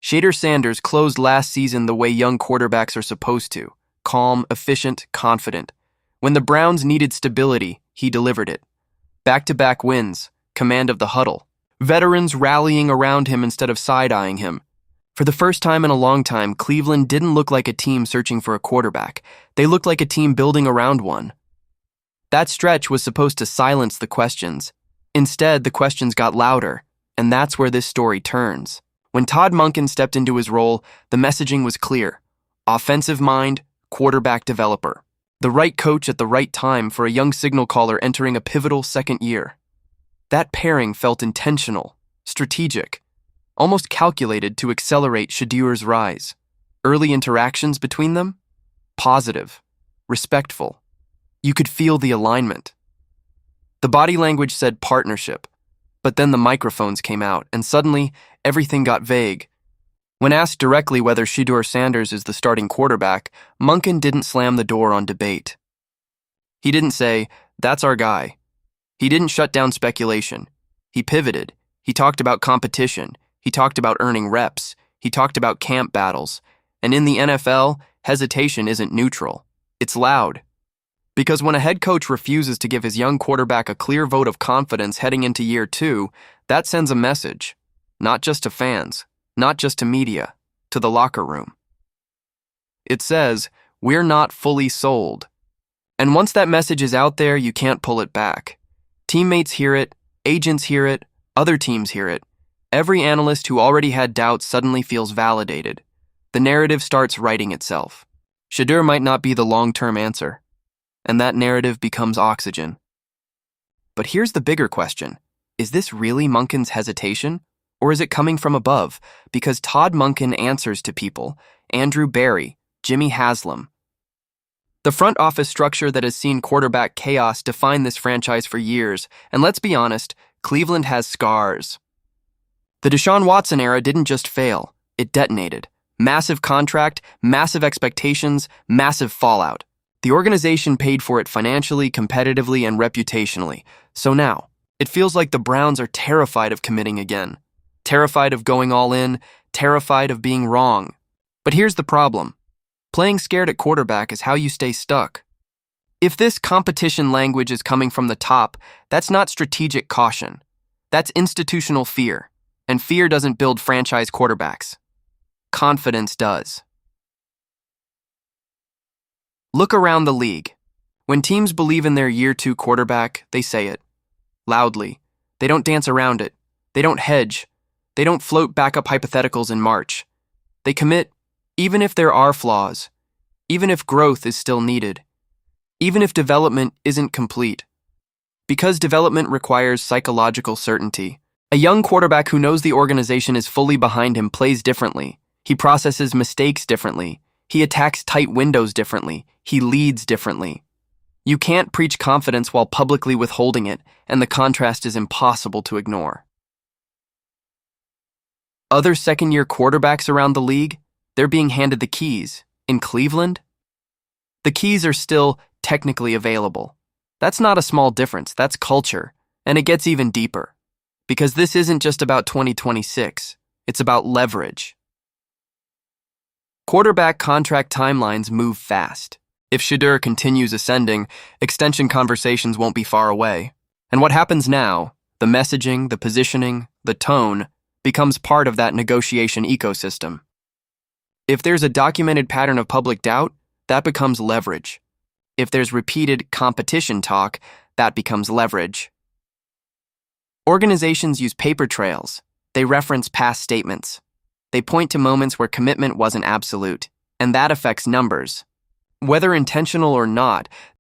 Shedeur Sanders closed last season the way young quarterbacks are supposed to: calm, efficient, confident. When the Browns needed stability, he delivered it. Back-to-back wins, command of the huddle, veterans rallying around him instead of side-eyeing him. For the first time in a long time, Cleveland didn't look like a team searching for a quarterback. They looked like a team building around one. That stretch was supposed to silence the questions. Instead, the questions got louder, and that's where this story turns. When Todd Monken stepped into his role, the messaging was clear: offensive mind, quarterback developer. The right coach at the right time for a young signal caller entering a pivotal second year. That pairing felt intentional, strategic, almost calculated to accelerate Shedeur's rise. Early interactions between them? Positive, respectful. You could feel the alignment. The body language said partnership, but then the microphones came out, and suddenly everything got vague. When asked directly whether Shedeur Sanders is the starting quarterback, Monken didn't slam the door on debate. He didn't say, "That's our guy." He didn't shut down speculation. He pivoted. He talked about competition. He talked about earning reps. He talked about camp battles. And in the NFL, hesitation isn't neutral. It's loud. Because when a head coach refuses to give his young quarterback a clear vote of confidence heading into year 2, that sends a message, not just to fans, not just to media, to the locker room. It says, we're not fully sold. And once that message is out there, you can't pull it back. Teammates hear it, agents hear it, other teams hear it. Every analyst who already had doubts suddenly feels validated. The narrative starts writing itself. Shedeur might not be the long-term answer, and that narrative becomes oxygen. But here's the bigger question. Is this really Monken's hesitation? Or is it coming from above? Because Todd Monken answers to people: Andrew Berry, Jimmy Haslam. The front office structure that has seen quarterback chaos define this franchise for years, and let's be honest, Cleveland has scars. The Deshaun Watson era didn't just fail, it detonated. Massive contract, massive expectations, massive fallout. The organization paid for it financially, competitively, and reputationally. So now, it feels like the Browns are terrified of committing again. Terrified of going all in, terrified of being wrong. But here's the problem. Playing scared at quarterback is how you stay stuck. If this competition language is coming from the top, that's not strategic caution. That's institutional fear. And fear doesn't build franchise quarterbacks. Confidence does. Look around the league. When teams believe in their year 2 quarterback, they say it. Loudly. They don't dance around it. They don't hedge. They don't float backup hypotheticals in March. They commit, even if there are flaws, even if growth is still needed, even if development isn't complete. Because development requires psychological certainty. A young quarterback who knows the organization is fully behind him plays differently. He processes mistakes differently. He attacks tight windows differently. He leads differently. You can't preach confidence while publicly withholding it, and the contrast is impossible to ignore. Other second-year quarterbacks around the league, they're being handed the keys. In Cleveland, the keys are still technically available. That's not a small difference, that's culture, and it gets even deeper. Because this isn't just about 2026, it's about leverage. Quarterback contract timelines move fast. If Shedeur continues ascending, extension conversations won't be far away. And what happens now, the messaging, the positioning, the tone, becomes part of that negotiation ecosystem. If there's a documented pattern of public doubt, that becomes leverage. If there's repeated competition talk, that becomes leverage. Organizations use paper trails. They reference past statements. They point to moments where commitment wasn't absolute, and that affects numbers. Whether intentional or not,